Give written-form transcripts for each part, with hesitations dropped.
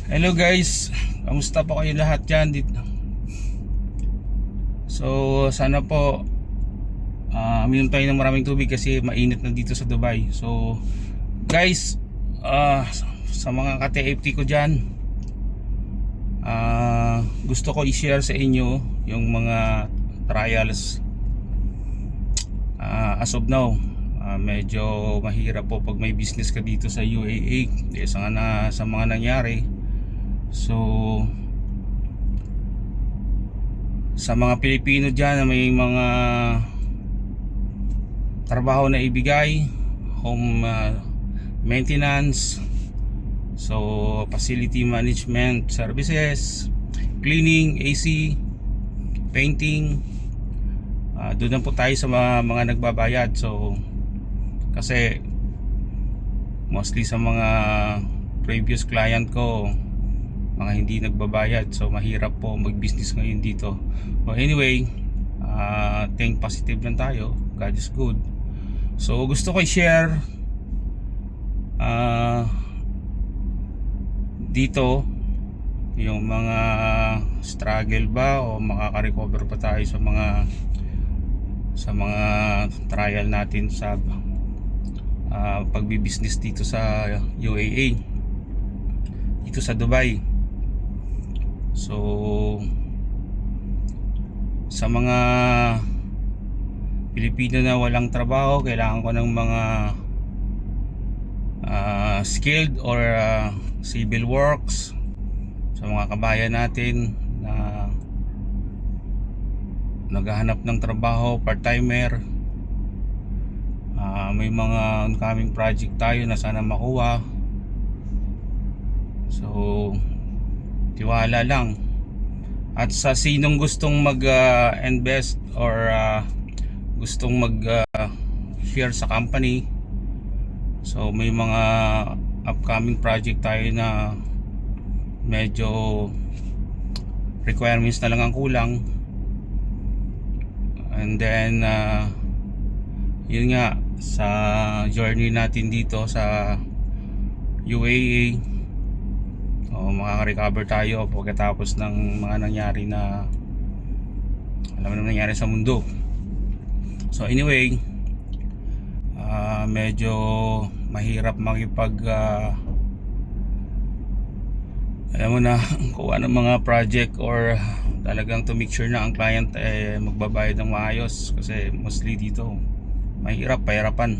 Hello guys, kamusta po kayo lahat dyan dito? So sana po uminom tayo ng maraming tubig kasi mainit na dito sa Dubai. So guys, sa mga ka-TFT ko dyan, gusto ko i-share sa inyo yung mga trials. As of now, medyo mahirap po pag may business ka dito sa UAE sa mga nangyari. So sa mga Pilipino dyan na may mga trabaho na ibigay, home maintenance, so facility management services, cleaning, AC, painting, doon po tayo sa mga nagbabayad. So kasi mostly sa mga previous client ko, mga hindi nagbabayad, so mahirap po mag-business ngayon dito. But anyway, think positive lang tayo. God is good. So gusto ko i-share dito yung mga struggle ba o makaka-recover pa tayo sa mga trial natin sa pagbi-business dito sa UAE, dito sa Dubai. So sa mga Pilipino na walang trabaho, kailangan ko ng mga skilled or civil works, sa mga kabayan natin na naghahanap ng trabaho, part-timer. May mga oncoming project tayo na sana makuha. So tiwala lang. At sa sinong gustong mag-invest or gustong mag-share sa company, so may mga upcoming project tayo na medyo requirements na lang ang kulang. And then yun nga, sa journey natin dito sa UAE, makaka-recover tayo pagkatapos ng mga nangyari na alam mo na nangyari sa mundo. So anyway, medyo mahirap makipag alam mo na kung ano mga project, or talagang to make sure na ang client magbabayad ng maayos, kasi mostly dito mahirap, pahirapan.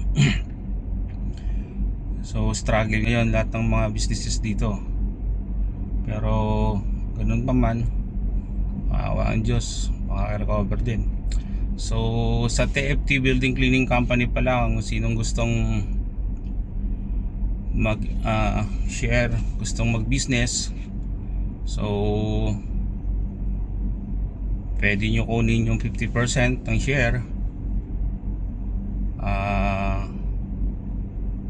So struggle ngayon lahat ng mga businesses dito, pero ganun pa man, maawa ang Diyos, makaka-recover din. So sa TFT Building Cleaning Company pa lang, sinong gustong mag share, gustong mag business, so pwede nyo kunin yung 50% ng share,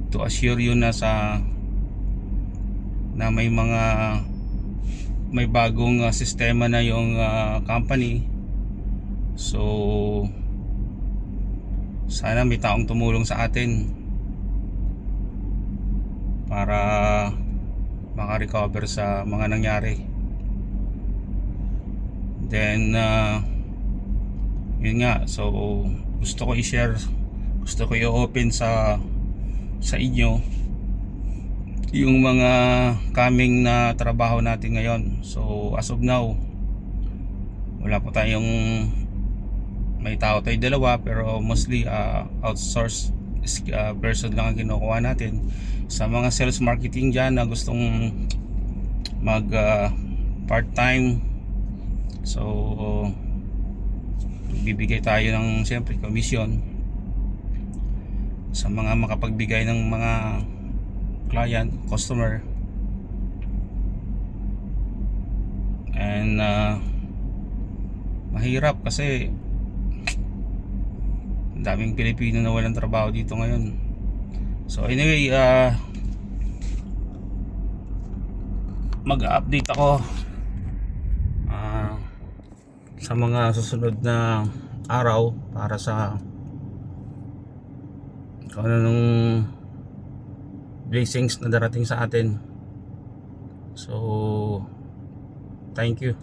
to assure you na na may bagong sistema na yung company. So sana may taong tumulong sa atin para maka-recover sa mga nangyari. Then yun nga, so gusto ko i-share, gusto ko i-open sa inyo yung mga coming na trabaho natin ngayon. So as of now, wala po tayong, may tao tayo dalawa, pero mostly outsource person lang ang kinukuha natin. Sa mga sales marketing dyan na gustong mag part time, so bibigay tayo ng siyempre commission sa mga makapagbigay ng mga client, customer. And mahirap kasi daming Pilipino na walang trabaho dito ngayon. So anyway, mag-update ako sa mga susunod na araw para sa kung ano nung blessings na darating sa atin So thank you.